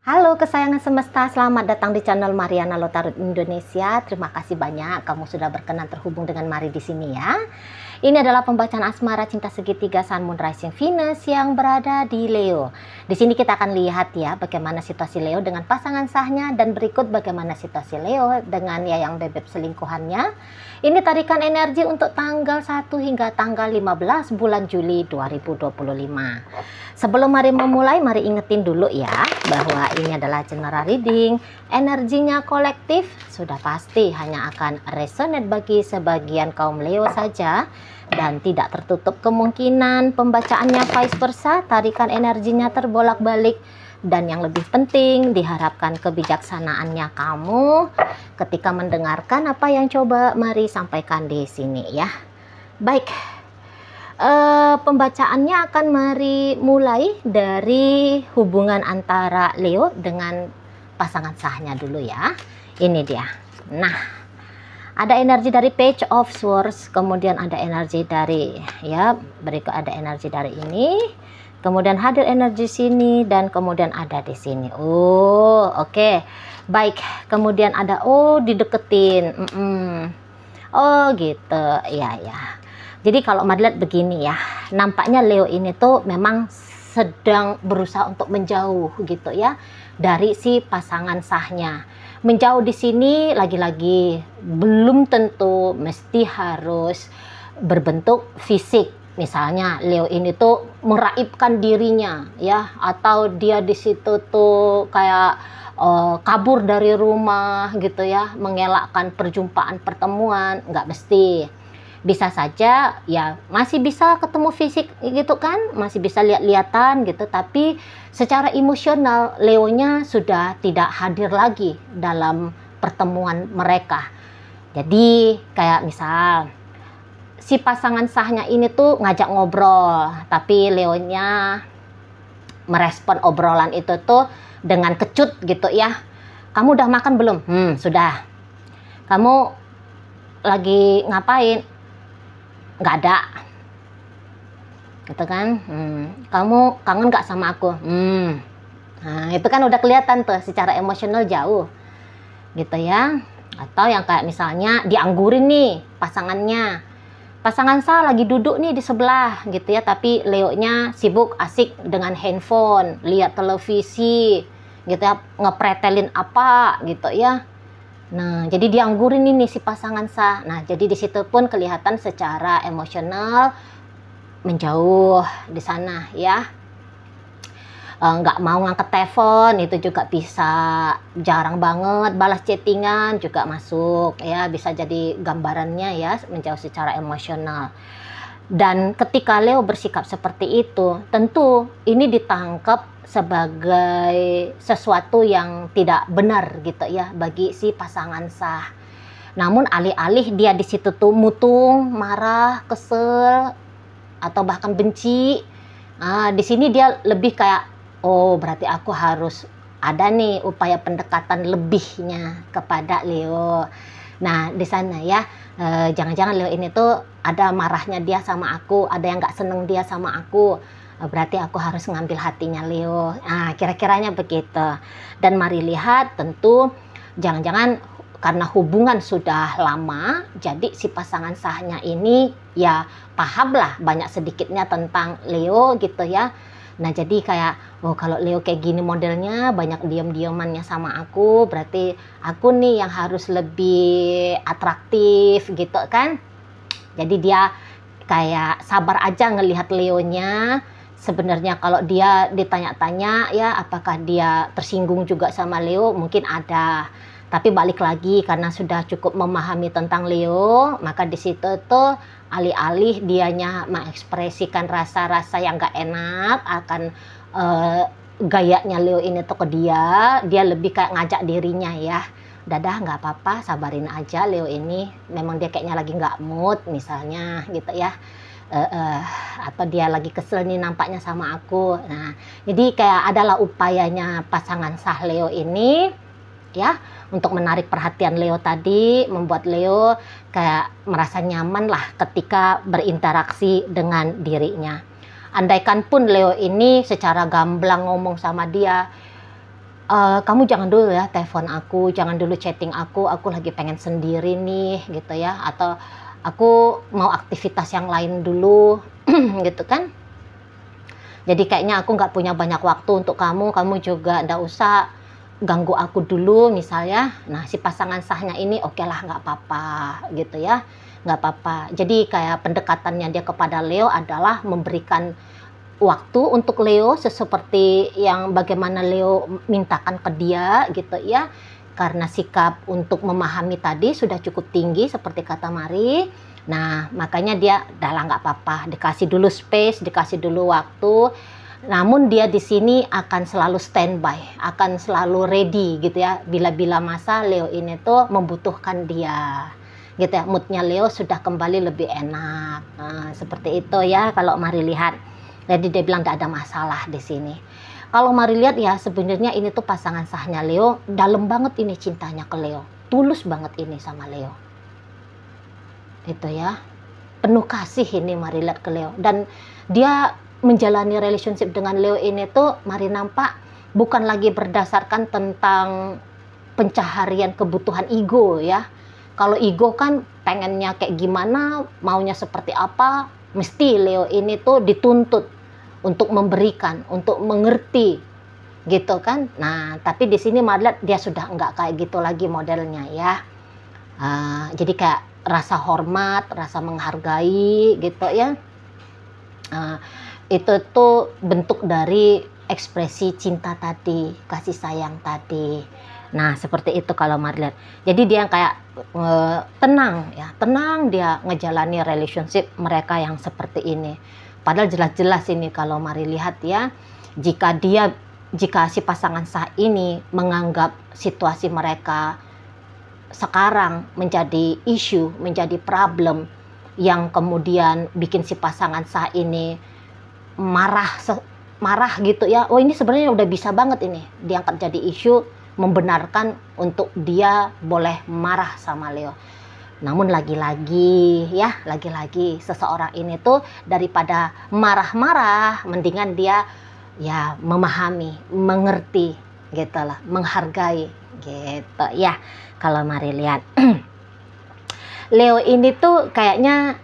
Halo kesayangan semesta, selamat datang di channel Mariana Lotarot Indonesia. Terima kasih banyak kamu sudah berkenan terhubung dengan Mari di sini ya. Ini adalah pembacaan asmara cinta segitiga Sun Moon Rising Venus yang berada di Leo. Di sini kita akan lihat ya bagaimana situasi Leo dengan pasangan sahnya dan berikut bagaimana situasi Leo dengan yang bebek selingkuhannya. Ini tarikan energi untuk tanggal 1 hingga tanggal 15 bulan Juli 2025. Sebelum mari memulai, mari ingetin dulu ya bahwa ini adalah general reading. Energinya kolektif sudah pasti hanya akan resonate bagi sebagian kaum Leo saja dan tidak tertutup kemungkinan pembacaannya vice versa, tarikan energinya terbolak-balik. Dan yang lebih penting, diharapkan kebijaksanaannya kamu ketika mendengarkan apa yang coba Mari sampaikan di sini ya. Baik, pembacaannya akan Mari mulai dari hubungan antara Leo dengan pasangan sahnya dulu ya. Ini dia. Nah, ada energi dari Page of Swords, kemudian ada energi dari berikut ada energi dari ini. Kemudian hadir energi sini dan kemudian ada di sini. Oh, oke. Baik. Kemudian ada dideketin. Oh, gitu. Ya. Jadi kalau melihat begini ya, nampaknya Leo ini tuh memang sedang berusaha untuk menjauh gitu ya dari si pasangan sahnya. Menjauh di sini lagi-lagi belum tentu mesti harus berbentuk fisik. Misalnya Leo ini tuh meraibkan dirinya ya, atau dia di situ tuh kayak kabur dari rumah gitu ya, mengelakkan perjumpaan pertemuan, nggak mesti. Bisa saja ya masih bisa ketemu fisik gitu kan, masih bisa lihat-lihatan gitu, tapi secara emosional Leonya sudah tidak hadir lagi dalam pertemuan mereka. Jadi kayak misal si pasangan sahnya ini tuh ngajak ngobrol, tapi Leonya merespon obrolan itu tuh dengan kecut gitu ya. Kamu udah makan belum? Sudah. Kamu lagi ngapain? Nggak ada. Gitu kan? Kamu kangen nggak sama aku? Nah, itu kan udah kelihatan tuh secara emosional jauh. Gitu ya. Atau yang kayak misalnya dianggurin nih pasangannya. Pasangan sah lagi duduk nih di sebelah gitu ya, tapi Leonya sibuk asik dengan handphone, lihat televisi gitu ya, ngepretelin apa gitu ya. Nah, jadi dianggurin ini si pasangan sah. Nah, jadi di situ pun kelihatan secara emosional menjauh di sana ya. Nggak mau ngangkat telepon itu juga bisa, jarang banget balas chattingan juga masuk ya, bisa jadi gambarannya ya menjauh secara emosional. Dan ketika Leo bersikap seperti itu, tentu ini ditangkap sebagai sesuatu yang tidak benar gitu ya bagi si pasangan sah. Namun alih-alih dia di situ tuh mutung, marah, kesel atau bahkan benci, di sini dia lebih kayak, oh berarti aku harus ada nih upaya pendekatan lebihnya kepada Leo. Nah di sana ya, jangan-jangan Leo ini tuh ada marahnya dia sama aku, ada yang nggak seneng dia sama aku. Berarti aku harus ngambil hatinya Leo. Nah kira-kiranya begitu. Dan mari lihat, tentu jangan-jangan karena hubungan sudah lama, jadi si pasangan sahnya ini ya pahamlah banyak sedikitnya tentang Leo gitu ya. Nah jadi kayak, oh kalau Leo kayak gini modelnya, banyak diam-diamannya sama aku, berarti aku nih yang harus lebih atraktif gitu kan. Jadi dia kayak sabar aja ngelihat Leonya. Sebenarnya kalau dia ditanya-tanya ya apakah dia tersinggung juga sama Leo, mungkin ada. Tapi balik lagi karena sudah cukup memahami tentang Leo, maka di situ tuh alih-alih dianya mengekspresikan rasa-rasa yang gak enak akan gayanya Leo ini tuh ke dia lebih kayak ngajak dirinya ya. Dadah nggak apa-apa, sabarin aja Leo ini, memang dia kayaknya lagi nggak mood misalnya gitu ya. Atau dia lagi kesel nih nampaknya sama aku. Nah jadi kayak adalah upayanya pasangan sah Leo ini ya untuk menarik perhatian Leo tadi, membuat Leo kayak merasa nyaman lah ketika berinteraksi dengan dirinya. Andaikan pun Leo ini secara gamblang ngomong sama dia, kamu jangan dulu ya telepon aku, jangan dulu chatting aku lagi pengen sendiri nih gitu ya, atau aku mau aktivitas yang lain dulu gitu kan. Jadi kayaknya aku nggak punya banyak waktu untuk kamu juga nggak usah ganggu aku dulu misalnya. Nah si pasangan sahnya ini oke lah, nggak apa-apa gitu ya, nggak apa-apa. Jadi kayak pendekatannya dia kepada Leo adalah memberikan waktu untuk Leo seperti yang bagaimana Leo mintakan ke dia gitu ya, karena sikap untuk memahami tadi sudah cukup tinggi seperti kata Mari. Nah makanya dia adalah nggak apa-apa, dikasih dulu space, dikasih dulu waktu. Namun dia di sini akan selalu standby, akan selalu ready gitu ya, bila-bila masa Leo ini tuh membutuhkan dia gitu ya. Moodnya Leo sudah kembali lebih enak. Nah, seperti itu ya kalau Mari lihat. Jadi dia bilang tidak ada masalah di sini. Kalau Mari lihat ya sebenarnya ini tuh pasangan sahnya Leo dalam banget ini cintanya ke Leo, tulus banget ini sama Leo. Itu ya, penuh kasih ini Mari lihat ke Leo, dan dia menjalani relationship dengan Leo ini tuh Mari nampak bukan lagi berdasarkan tentang pencaharian kebutuhan ego ya. Kalau ego kan pengennya kayak gimana, maunya seperti apa, mesti Leo ini tuh dituntut untuk memberikan, untuk mengerti gitu kan. Nah tapi di sini Mari lihat dia sudah enggak kayak gitu lagi modelnya ya. Jadi kayak rasa hormat, rasa menghargai gitu ya. Itu tuh bentuk dari ekspresi cinta tadi, kasih sayang tadi. Nah seperti itu kalau Mari lihat. Jadi dia kayak tenang ya, tenang dia ngejalani relationship mereka yang seperti ini. Padahal jelas-jelas ini kalau Mari lihat ya, jika si pasangan sah ini menganggap situasi mereka sekarang menjadi isu, menjadi problem yang kemudian bikin si pasangan sah ini marah gitu ya. Oh ini sebenarnya udah bisa banget ini diangkat jadi isu, membenarkan untuk dia boleh marah sama Leo. Namun lagi-lagi ya, lagi-lagi seseorang ini tuh daripada marah-marah, mendingan dia ya memahami, mengerti gitu lah, menghargai gitu ya. Kalau Mari lihat Leo ini tuh kayaknya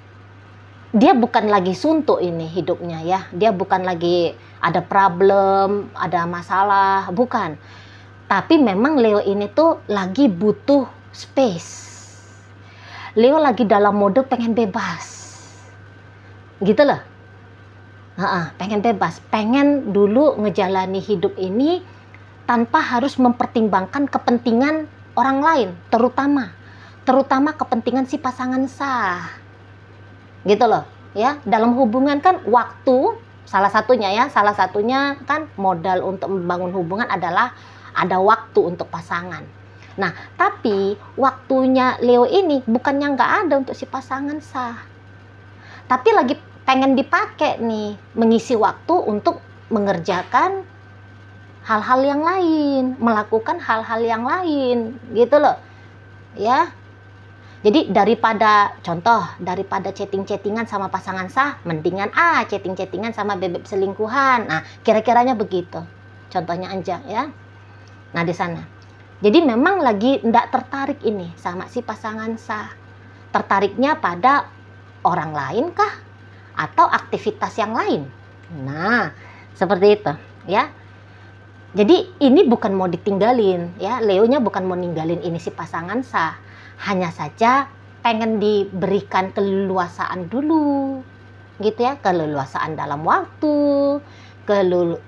dia bukan lagi suntuk ini hidupnya ya, dia bukan lagi ada problem, ada masalah, bukan. Tapi memang Leo ini tuh lagi butuh space. Leo lagi dalam mode pengen bebas gitu loh. Pengen bebas, pengen dulu ngejalani hidup ini tanpa harus mempertimbangkan kepentingan orang lain, terutama kepentingan si pasangan sah gitu loh ya. Dalam hubungan kan waktu salah satunya kan modal untuk membangun hubungan adalah ada waktu untuk pasangan. Nah tapi waktunya Leo ini bukannya nggak ada untuk si pasangan sah, tapi lagi pengen dipakai nih, mengisi waktu untuk mengerjakan hal-hal yang lain, melakukan hal-hal yang lain gitu loh ya. Jadi daripada chatting-chattingan sama pasangan sah, mendingan chatting-chattingan sama bebek selingkuhan. Nah kira-kiranya begitu contohnya aja ya. Nah di sana jadi memang lagi ndak tertarik ini sama si pasangan sah, tertariknya pada orang lain kah atau aktivitas yang lain. Nah seperti itu ya. Jadi ini bukan mau ditinggalin ya, Leonya bukan mau ninggalin ini si pasangan sah, hanya saja pengen diberikan keleluasaan dulu gitu ya, keleluasaan dalam waktu,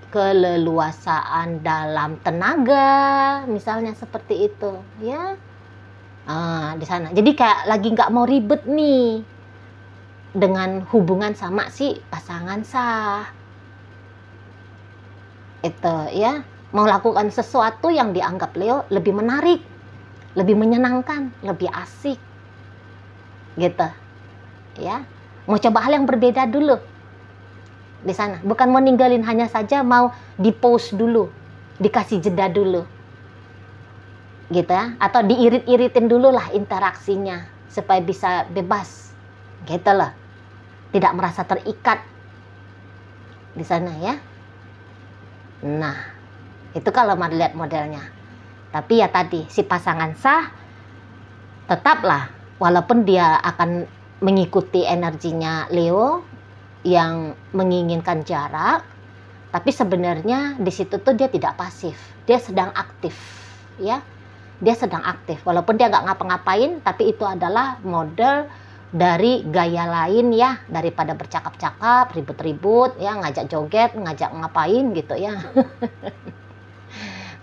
keleluasaan dalam tenaga misalnya seperti itu ya. Di sana jadi kayak lagi nggak mau ribet nih dengan hubungan sama si pasangan sah itu ya. Mau lakukan sesuatu yang dianggap Leo lebih menarik, lebih menyenangkan, lebih asik gitu ya. Mau coba hal yang berbeda dulu di sana, bukan mau ninggalin, hanya saja mau di pause dulu, dikasih jeda dulu gitu ya, atau diirit-iritin dulu lah interaksinya supaya bisa bebas gitu loh, tidak merasa terikat di sana ya. Nah Itu kalau mau lihat modelnya. Tapi ya tadi, si pasangan sah tetaplah, walaupun dia akan mengikuti energinya Leo yang menginginkan jarak, tapi sebenarnya di situ tuh dia tidak pasif, dia sedang aktif, ya. Dia sedang aktif, walaupun dia nggak ngapa-ngapain, tapi itu adalah model dari gaya lain ya, daripada bercakap-cakap, ribut-ribut, ya, ngajak joget, ngajak ngapain gitu ya.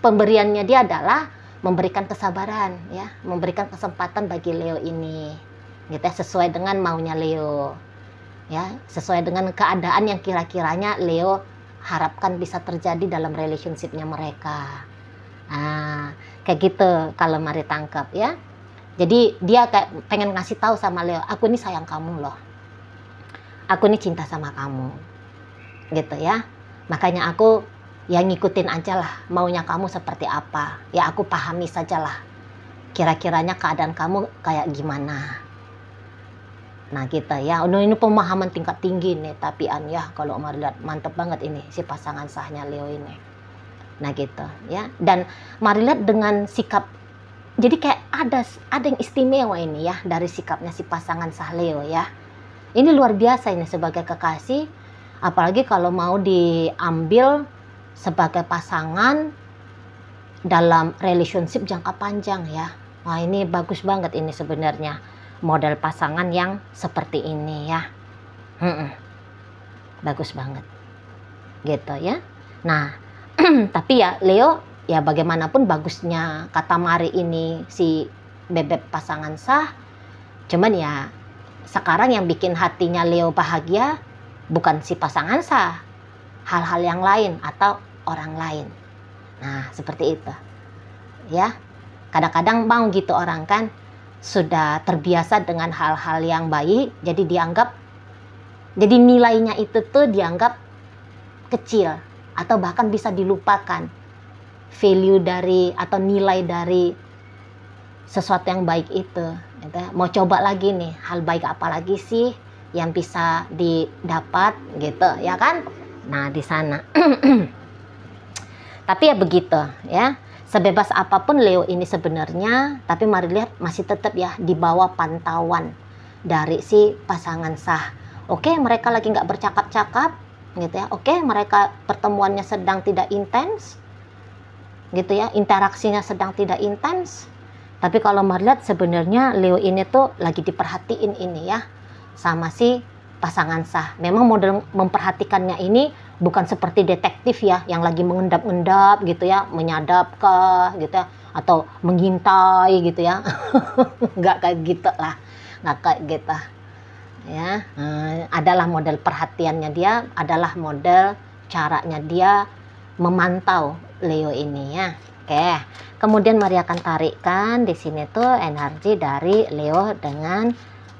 Pemberiannya dia adalah memberikan kesabaran, ya, memberikan kesempatan bagi Leo ini, gitu ya, sesuai dengan maunya Leo, ya, sesuai dengan keadaan yang kira-kiranya Leo harapkan bisa terjadi dalam relationship-nya mereka. Nah, kayak gitu kalau mari tangkap ya. Jadi dia kayak pengen ngasih tahu sama Leo, aku ini sayang kamu loh. Aku ini cinta sama kamu. Gitu ya. Makanya aku ya ngikutin aja lah maunya kamu seperti apa. Ya aku pahami sajalah. Kira-kiranya keadaan kamu kayak gimana. Nah gitu ya. Ini pemahaman tingkat tinggi nih, tapi ya kalau mari lihat mantep banget ini si pasangan sahnya Leo ini. Nah gitu ya. Dan mari lihat dengan sikap, jadi kayak ada yang istimewa ini ya dari sikapnya si pasangan sah Leo ya. Ini luar biasa ini sebagai kekasih, apalagi kalau mau diambil sebagai pasangan dalam relationship jangka panjang ya. Wah ini bagus banget ini sebenarnya model pasangan yang seperti ini ya. Bagus banget gitu ya. Nah tapi ya Leo, ya bagaimanapun bagusnya kata Mari ini si bebek pasangan sah, cuman ya sekarang yang bikin hatinya Leo bahagia bukan si pasangan sah, hal-hal yang lain atau orang lain. Nah seperti itu ya. Kadang-kadang mau gitu orang kan sudah terbiasa dengan hal-hal yang baik, jadi dianggap, jadi nilainya itu tuh dianggap kecil atau bahkan bisa dilupakan. Value dari atau nilai dari sesuatu yang baik itu, gitu. Mau coba lagi nih, hal baik apa lagi sih yang bisa didapat gitu ya kan. Nah di sana tapi ya begitu ya, sebebas apapun Leo ini sebenarnya, tapi mari lihat masih tetap ya di bawah pantauan dari si pasangan sah. Oke, mereka lagi nggak bercakap-cakap gitu ya. Oke, mereka pertemuannya sedang tidak intens gitu ya, interaksinya sedang tidak intens. Tapi kalau melihat sebenarnya Leo ini tuh lagi diperhatiin ini ya sama si pasangan sah. Memang model memperhatikannya ini bukan seperti detektif ya, yang lagi mengendap-endap gitu ya, menyadap kah gitu ya, atau mengintai gitu ya. Nggak kayak gitu lah, nggak kayak gitu ya. Adalah model perhatiannya dia, adalah model caranya dia memantau Leo ini ya. Oke, kemudian Mari akan tarikkan di sini tuh energi dari Leo dengan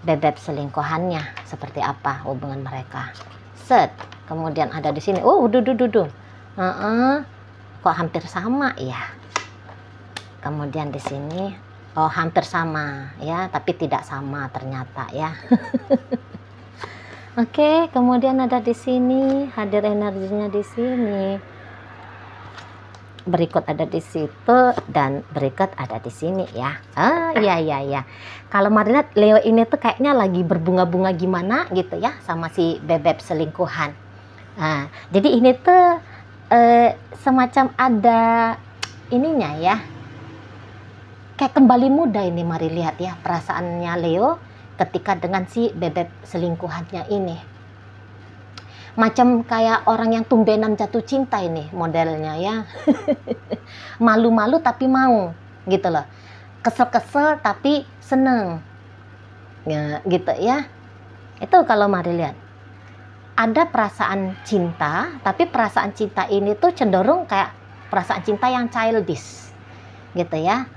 bebek selingkuhannya, seperti apa hubungan mereka. Set, kemudian ada di sini. Oh, kok hampir sama ya. Kemudian di sini, oh hampir sama ya, tapi tidak sama ternyata ya. Oke, kemudian ada di sini, hadir energinya di sini. Berikut ada di situ dan berikut ada di sini ya. Iya. Kalau Mari lihat Leo ini tuh kayaknya lagi berbunga-bunga gimana gitu ya sama si bebek selingkuhan. Nah, jadi ini tuh semacam ada ininya ya. Kayak kembali muda ini Mari lihat ya perasaannya Leo ketika dengan si bebek selingkuhannya ini. Macam kayak orang yang tumbenan jatuh cinta ini modelnya ya. Malu-malu tapi mau gitu loh. Kesel-kesel tapi seneng ya, gitu ya. Itu kalau Mari lihat ada perasaan cinta, tapi perasaan cinta ini tuh cenderung kayak perasaan cinta yang childish gitu ya.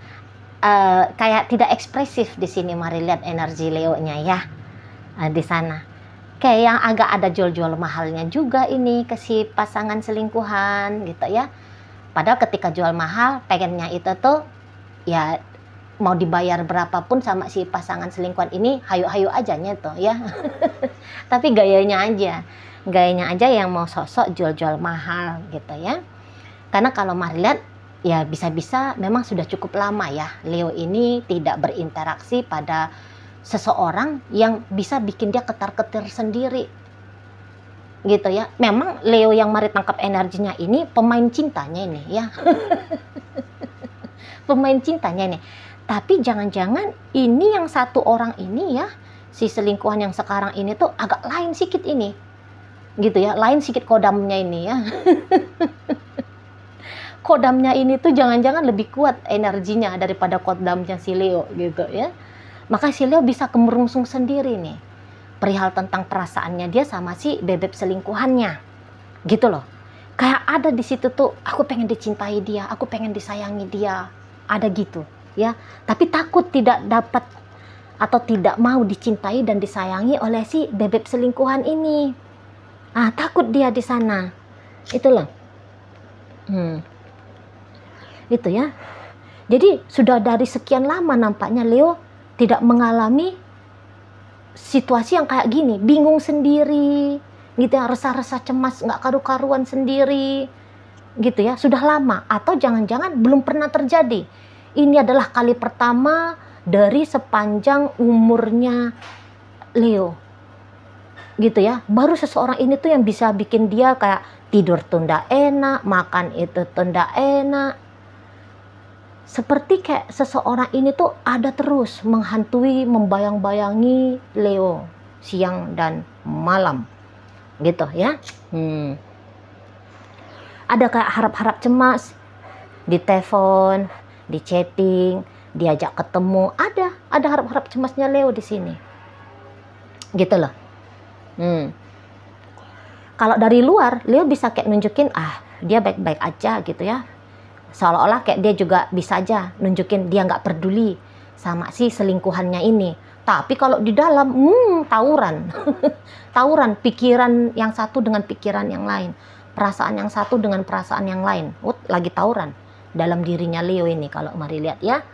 Kayak tidak ekspresif di sini Mari lihat energi Leo-nya ya. Di sana kayak yang agak ada jual-jual mahalnya juga ini ke si pasangan selingkuhan gitu ya. Padahal ketika jual mahal pengennya itu tuh ya mau dibayar berapapun sama si pasangan selingkuhan ini hayu-hayu aja tuh ya. Tapi gayanya aja yang mau sosok jual-jual mahal gitu ya. Karena kalau Mari lihat, ya bisa-bisa memang sudah cukup lama ya Leo ini tidak berinteraksi pada seseorang yang bisa bikin dia ketar-ketir sendiri gitu ya. Memang Leo yang Mari tangkap energinya ini pemain cintanya ini ya. Pemain cintanya ini. Tapi jangan-jangan ini yang satu orang ini ya, si selingkuhan yang sekarang ini tuh agak lain sedikit ini. Gitu ya, lain sedikit kodamnya ini ya. Kodamnya ini tuh jangan-jangan lebih kuat energinya daripada kodamnya si Leo gitu ya. Maka si Leo bisa kemerungsung sendiri nih perihal tentang perasaannya dia sama si bebek selingkuhannya gitu loh. Kayak ada di situ tuh, aku pengen dicintai dia, aku pengen disayangi dia, ada gitu ya. Tapi takut tidak dapat atau tidak mau dicintai dan disayangi oleh si bebek selingkuhan ini. Takut dia di sana. Itu loh. Itu ya. Jadi sudah dari sekian lama nampaknya Leo tidak mengalami situasi yang kayak gini, bingung sendiri, gitu ya, resah-resah cemas, nggak karu-karuan sendiri, gitu ya, sudah lama, atau jangan-jangan belum pernah terjadi. Ini adalah kali pertama dari sepanjang umurnya Leo, gitu ya, baru seseorang ini tuh yang bisa bikin dia kayak tidur tuh ndak enak, makan itu tuh ndak enak. Seperti kayak seseorang ini tuh ada terus menghantui, membayang-bayangi Leo siang dan malam gitu ya. Ada kayak harap-harap cemas di telepon, di chatting, diajak ketemu, ada harap-harap cemasnya Leo di sini gitu loh. Kalau dari luar Leo bisa kayak nunjukin dia baik-baik aja gitu ya, seolah-olah kayak dia juga bisa aja nunjukin dia nggak peduli sama si selingkuhannya ini. Tapi kalau di dalam tawuran tawuran pikiran yang satu dengan pikiran yang lain, perasaan yang satu dengan perasaan yang lain, lagi tawuran dalam dirinya Leo ini kalau Mari lihat ya.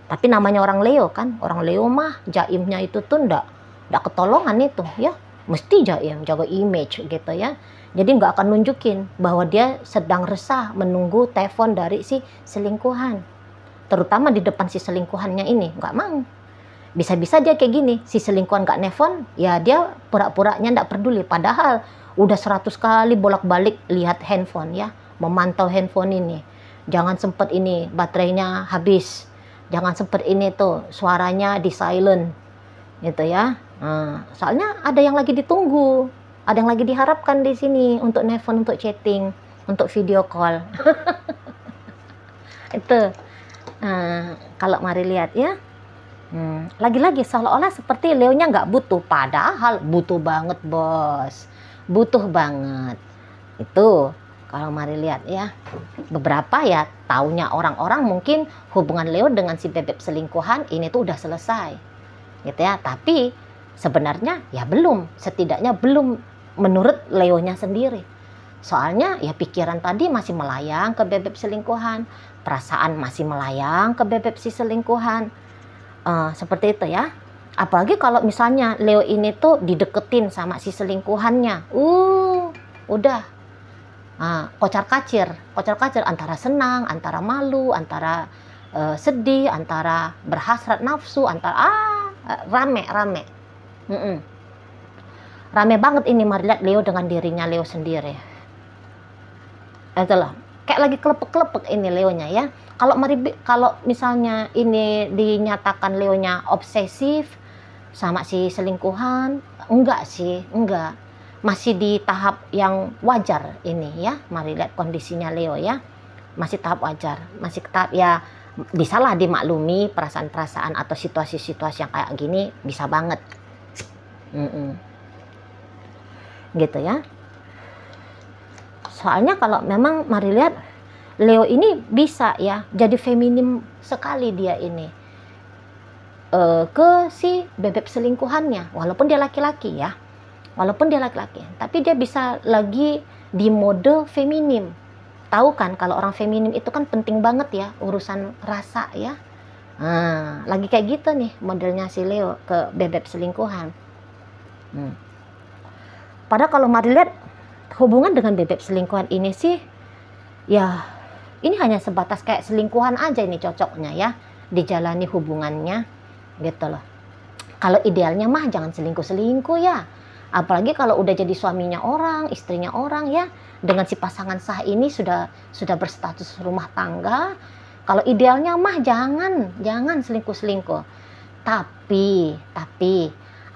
Tapi namanya orang Leo kan, orang Leo mah jaimnya itu tuh ndak ketolongan itu ya, mesti jaim, jaga image gitu ya. Jadi nggak akan nunjukin bahwa dia sedang resah menunggu telepon dari si selingkuhan. Terutama di depan si selingkuhannya ini, nggak mau. Bisa-bisa dia kayak gini, si selingkuhan nggak nelfon, ya dia pura-puranya nggak peduli. Padahal udah 100 kali bolak-balik lihat handphone ya, memantau handphone ini. Jangan sempet ini baterainya habis, jangan sempet ini tuh suaranya di silent gitu ya. Soalnya ada yang lagi ditunggu, ada yang lagi diharapkan di sini untuk nelfon, untuk chatting, untuk video call. Itu kalau Mari lihat ya, lagi-lagi seolah-olah seperti Leonya nggak butuh, padahal butuh banget bos, butuh banget. Itu kalau Mari lihat ya, beberapa ya taunya orang-orang mungkin hubungan Leo dengan si bebek selingkuhan ini tuh udah selesai gitu ya, tapi sebenarnya ya belum, setidaknya belum menurut Leonya sendiri. Soalnya ya pikiran tadi masih melayang ke bebek selingkuhan, perasaan masih melayang ke bebek si selingkuhan, seperti itu ya. Apalagi kalau misalnya Leo ini tuh dideketin sama si selingkuhannya, udah kocar-kacir antara senang, antara malu, antara sedih, antara berhasrat nafsu, antara rame banget ini Mari lihat Leo dengan dirinya Leo sendiri. Itulah kayak lagi kelepek-kelepek ini Leonya ya. Kalau misalnya ini dinyatakan Leonya obsesif sama si selingkuhan, enggak sih, enggak. Masih di tahap yang wajar ini ya. Mari lihat kondisinya Leo ya. Masih tahap wajar, masih tahap ya, bisalah dimaklumi perasaan-perasaan atau situasi-situasi yang kayak gini, bisa banget. Gitu ya. Soalnya kalau memang Mari lihat Leo ini bisa ya jadi feminim sekali dia ini ke si bebek selingkuhannya, walaupun dia laki-laki ya, tapi dia bisa lagi di mode feminim. Tahu kan kalau orang feminim itu kan penting banget ya urusan rasa ya. Lagi kayak gitu nih modelnya si Leo ke bebek selingkuhan. Padahal kalau Mari lihat hubungan dengan bebek selingkuhan ini sih ya Ini hanya sebatas kayak selingkuhan aja ini cocoknya ya, dijalani hubungannya gitu loh. Kalau idealnya mah jangan selingkuh-selingkuh ya. Apalagi kalau udah jadi suaminya orang, istrinya orang ya, dengan si pasangan sah ini sudah berstatus rumah tangga. Kalau idealnya mah jangan selingkuh-selingkuh. Tapi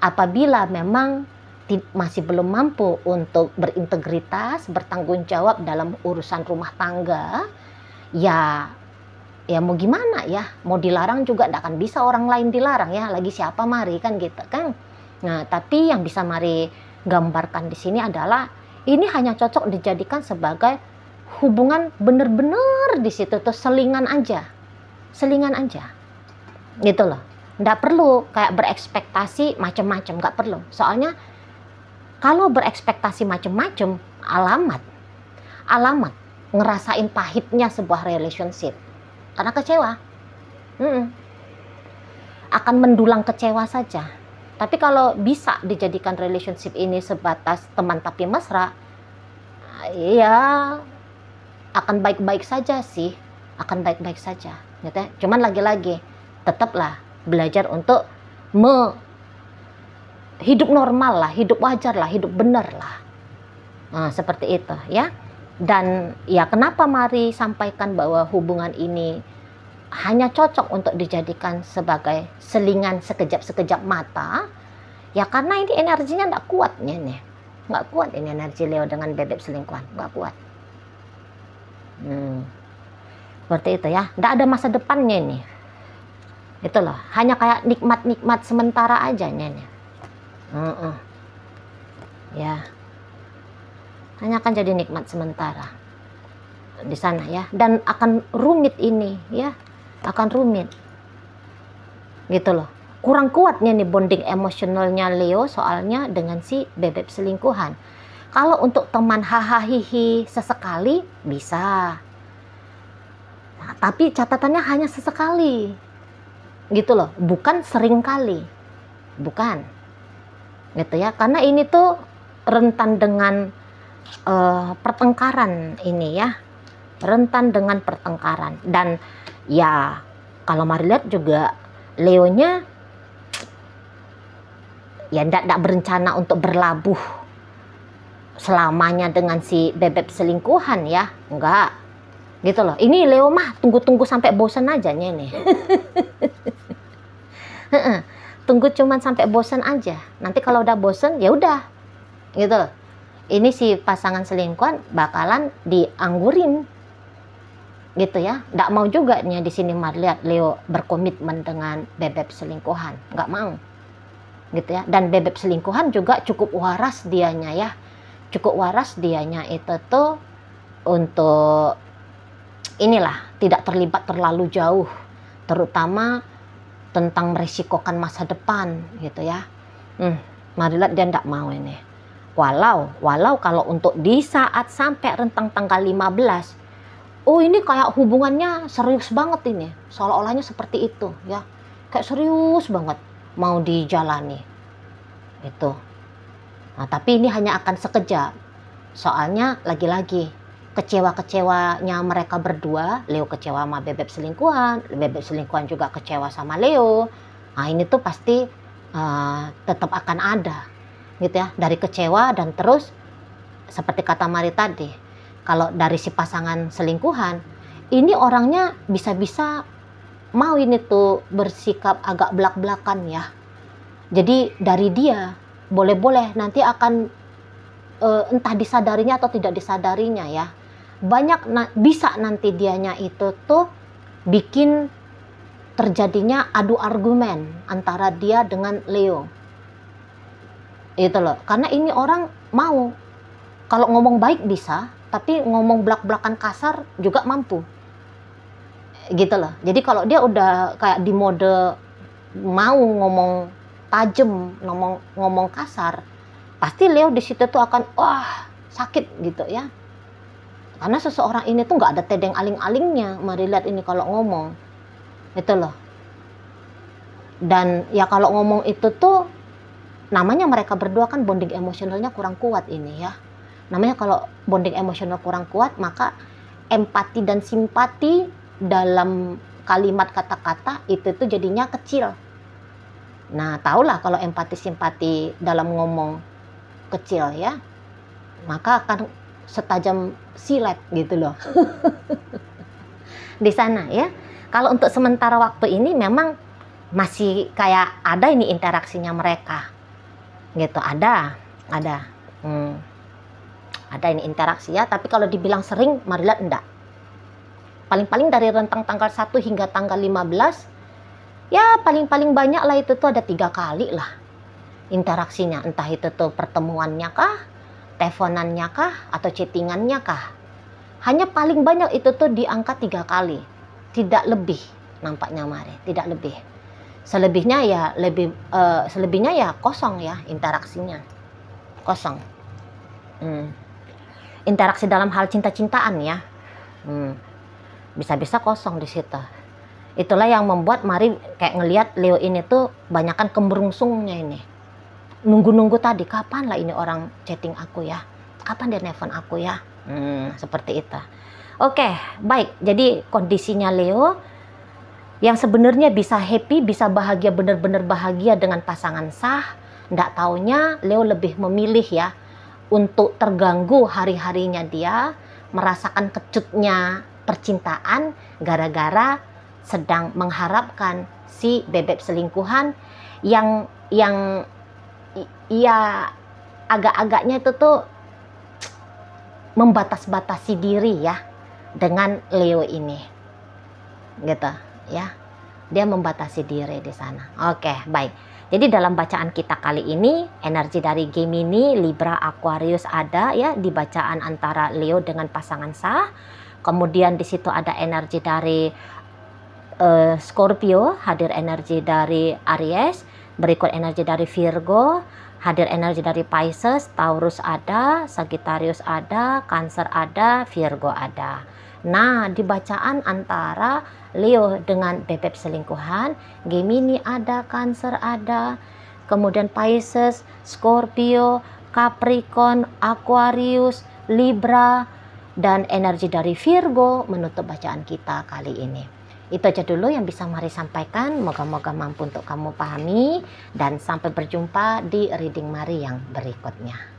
apabila memang masih belum mampu untuk berintegritas, bertanggung jawab dalam urusan rumah tangga, ya mau gimana ya, mau dilarang juga tidak akan bisa orang lain dilarang ya, lagi siapa mari kan gitu kan. Nah tapi yang bisa mari gambarkan di sini adalah ini hanya cocok dijadikan sebagai hubungan bener-bener di situ tuh selingan aja gitu loh. Nggak perlu kayak berekspektasi macam-macam, nggak perlu. Soalnya kalau berekspektasi macam-macam, alamat ngerasain pahitnya sebuah relationship. Karena kecewa, akan mendulang kecewa saja. Tapi kalau bisa dijadikan relationship ini sebatas teman tapi mesra, ya akan baik-baik saja sih, akan baik-baik saja. Gitu ya. Cuman lagi-lagi, tetaplah belajar untuk hidup normal lah, hidup wajar lah, hidup benar lah. Nah, seperti itu ya. Dan ya kenapa mari sampaikan bahwa hubungan ini hanya cocok untuk dijadikan sebagai selingan sekejap-sekejap mata, ya karena ini energinya nggak kuat nih, nggak kuat ini energi Leo dengan bebek selingkuhan, nggak kuat. Seperti itu ya, nggak ada masa depannya ini. Itu loh, hanya kayak nikmat-nikmat sementara aja nih. Ya, hanya akan jadi nikmat sementara di sana ya, dan akan rumit ini ya, akan rumit gitu loh. Kurang kuatnya nih bonding emosionalnya Leo soalnya dengan si bebek selingkuhan. Kalau untuk teman hahaha sesekali bisa, nah, tapi catatannya hanya sesekali gitu loh, bukan sering kali, bukan gitu ya, karena ini tuh rentan dengan pertengkaran ini ya, rentan dengan pertengkaran. Dan ya kalau mari lihat juga Leonya ya tidak berencana untuk berlabuh selamanya dengan si bebek selingkuhan ya, enggak gitu loh. Ini Leo mah tunggu-tunggu sampai bosan aja nih. Tunggu cuman sampai bosan aja, nanti kalau udah bosan ya udah gitu. Ini si pasangan selingkuhan bakalan dianggurin gitu ya. Nggak mau juga nih di sini lihat Leo berkomitmen dengan bebek selingkuhan, nggak mau gitu ya. Dan bebek selingkuhan juga cukup waras dianya ya, cukup waras dianya itu tuh untuk inilah tidak terlibat terlalu jauh, terutama tentang meresikokan masa depan gitu ya. Mari lihat dia nggak mau ini. Walau kalau untuk di saat sampai rentang tanggal 15, oh ini kayak hubungannya serius banget ini, seolah-olahnya seperti itu ya, kayak serius banget mau dijalani itu. Nah tapi ini hanya akan sekejap, soalnya lagi-lagi kecewa-kecewanya mereka berdua, Leo kecewa sama bebek selingkuhan juga kecewa sama Leo. Nah ini tuh pasti tetap akan ada gitu ya, dari kecewa. Dan terus seperti kata Mari tadi, kalau dari si pasangan selingkuhan ini orangnya bisa-bisa mau ini tuh bersikap agak belak-belakan ya. Jadi dari dia boleh-boleh nanti akan entah disadarinya atau tidak disadarinya ya, banyak bisa nanti dianya itu tuh bikin terjadinya adu argumen antara dia dengan Leo itu loh. Karena ini orang mau, kalau ngomong baik bisa, tapi ngomong belak-belakan kasar juga mampu gitu loh. Jadi kalau dia udah kayak di mode mau ngomong tajam, ngomong kasar, pasti Leo di situ tuh akan wah sakit gitu ya. Karena seseorang ini tuh nggak ada tedeng aling-alingnya, mari lihat ini kalau ngomong itu loh. Dan ya kalau ngomong itu tuh namanya mereka berdua kan bonding emosionalnya kurang kuat ini ya. Namanya kalau bonding emosional kurang kuat, maka empati dan simpati dalam kalimat kata-kata itu tuh jadinya kecil. Nah, tahulah kalau empati simpati dalam ngomong kecil ya, maka akan setajam silet gitu loh. Di sana ya. Kalau untuk sementara waktu ini memang masih kayak ada ini interaksinya mereka. Gitu, ada. Ada ini interaksi ya, tapi kalau dibilang sering, marilah enggak. Paling-paling dari rentang tanggal 1 hingga tanggal 15, ya paling-paling banyak lah itu tuh ada 3 kali lah interaksinya. Entah itu tuh pertemuannya kah, teleponannya kah, atau chattingannya kah. Hanya paling banyak itu tuh di angka 3 kali. Tidak lebih nampaknya mari, tidak lebih. Selebihnya ya kosong ya interaksinya. Kosong. Interaksi dalam hal cinta-cintaan ya. Bisa-bisa kosong di situ. Itulah yang membuat mari kayak ngelihat Leo ini tuh banyakan kemerungsungnya ini. Nunggu-nunggu tadi, kapan lah ini orang chatting aku ya? Kapan dia nelfon aku ya? Seperti itu. Oke, baik. Jadi kondisinya Leo yang sebenarnya bisa happy, bisa bahagia, benar-benar bahagia dengan pasangan sah. Nggak taunya Leo lebih memilih ya untuk terganggu hari-harinya dia, merasakan kecutnya percintaan gara-gara sedang mengharapkan si bebek selingkuhan yang ya agak-agaknya itu tuh membatas-batasi diri ya dengan Leo ini. Gitu ya. Dia membatasi diri di sana. Oke, baik. Jadi dalam bacaan kita kali ini, energi dari Gemini, Libra, Aquarius ada ya di bacaan antara Leo dengan pasangan sah. Kemudian di situ ada energi dari Scorpio, hadir energi dari Aries, berikut energi dari Virgo, hadir energi dari Pisces, Taurus ada, Sagittarius ada, Cancer ada, Virgo ada. Nah, di bacaan antara Leo dengan bebek selingkuhan, Gemini ada, Cancer ada, kemudian Pisces, Scorpio, Capricorn, Aquarius, Libra, dan energi dari Virgo menutup bacaan kita kali ini. Itu aja dulu yang bisa mari sampaikan. Moga-moga mampu untuk kamu pahami. Dan sampai berjumpa di reading Mari yang berikutnya.